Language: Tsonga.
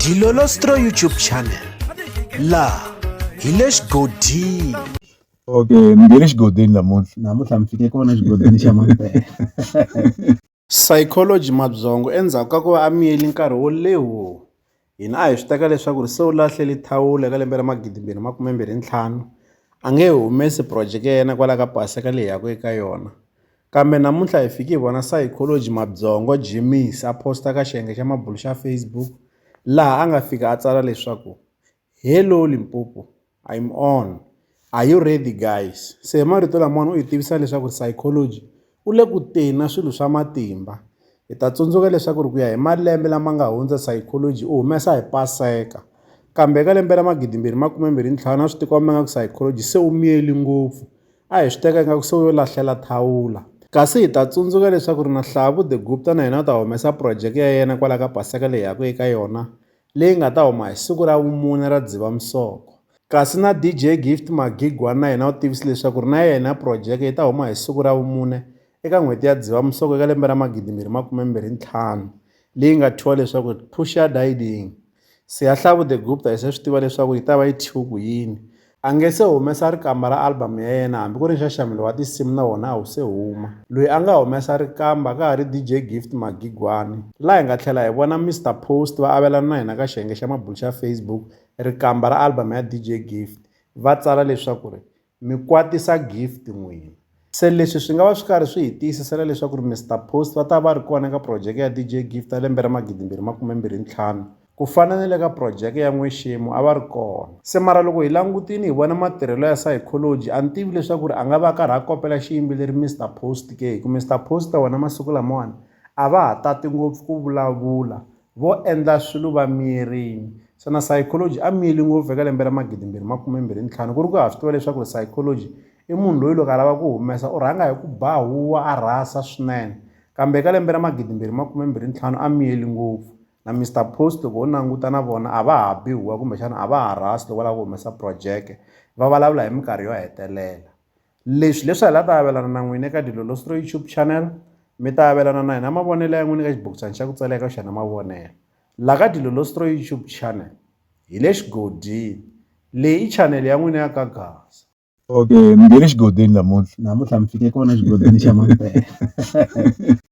Dilolostro YouTube channel. La hi le xigodini. Okay, ni nge le xigodini namuntlha mi fike kona xigodini xa Mampela. Psychology Madzongo endzhaku ka ku va a miyeli nkarhi wo leho hina a hi swi teka leswaku se u lahleli thawula eka lembe ra 2025 a nge humesi project ya yena kwala ka Paseka leyi yaka eka yona. Kambe namuntlha hi fiki hi vona Psychology Madzongo Jimmy's a posta ka xiyenge xa mabulu xa Facebook laha a nga fika a tsala leswaku hello Limpopo, I'm on, are you ready guys? Se hi marito lamawani u hi tivisa leswaku Psychology u le ku teni na swilo swa matimba. Hi ta tsundzuka leswaku ku ya hi malembe lama nga hundza Psychology u humesa hi Paseka, kambe eka lembe ra 2025 na swi tikomba nga ku Psychology se u miyeli ngopfu, a hi swi teka ingaku se u yo lahlela thawula. Kasi hi ta tsundzuka leswaku na Hlavu the Gupta na yena u ta humesa project ya yena kwala ka Paseka leyi yaka eka yona leyi nga ta huma hi siku ra vumune ra Dzivamisoko. Kasi na DJ Gift Magigwana na yena u tivisa leswaku na yena project yi ta huma hi siku ra vumune eka n'hweti ya Dzivamisoko eka lembe ra 2025 leyi nga thyiwa leswaku Pusha Dieting. Se ya Hlavu the Gupta hi se swi tiva leswaku yi ta va yi thyiwe ku yini. A nge se humesa rikamba ra album ya yena hambi ku ri nxaxamelo wa tinsimu na wona a wu se huma. Loyi a nga humesa rikamba ka ha ri DJ Gift Magigwana, laha hi nga tlhela hi vona Mr Post va avelana na hina ka xiyenge xa mabulu xa Facebook rikamba ra album ya DJ Gift, va tsala leswaku mi kwatisa Gift n'wina. Se leswi swi nga va swi karhi swi hi tiyisisela leswaku Mr Post va ta va ri kona ka project ya DJ Gift ya lembe ra 2025 ku fana na le ka project ya N'wexemu a va ri kona. Se mara loko hi langutini hi vona matirhelo ya Psychology a ni tivi leswaku a nga va a karhi a kopela xiyimbeleri Mr Post ke, hi ku Mr Post wona masiku lamawani a va ha tati ngopfu ku vulavula vo endla swilo va miyerini. Se na Psychology a miyeli ngopfu eka lembe ra 2025 ku ri ku ha swi tiva leswaku Psychology i munhu loyi loko a lava ku humesa u rhanga hi ku ba huwa a rhasa swinene, kambe eka lembe ra 2025 a miyeli ngopfu. Na Mr Post loko u languta na vona a va ha bihuwa kumbexana a va ha rhasi loko va lava ku humesa project, va vulavula hi minkarhi yo hetelela. Leswi hi la ta avelana na n'wina eka Dilolostro YouTube channel, mi ta avelana na hina mavonelo ya n'wina eka xibokisana xa ku tsala eka xona mavonelo. La ka Dilolostro YouTube channel hi le xigodini, leyi i channel ya n'wina ya ka Gasa. Okay, ni nge le xigodini namuntlha Namuntlha mi fike kona xigodini xa Mampela.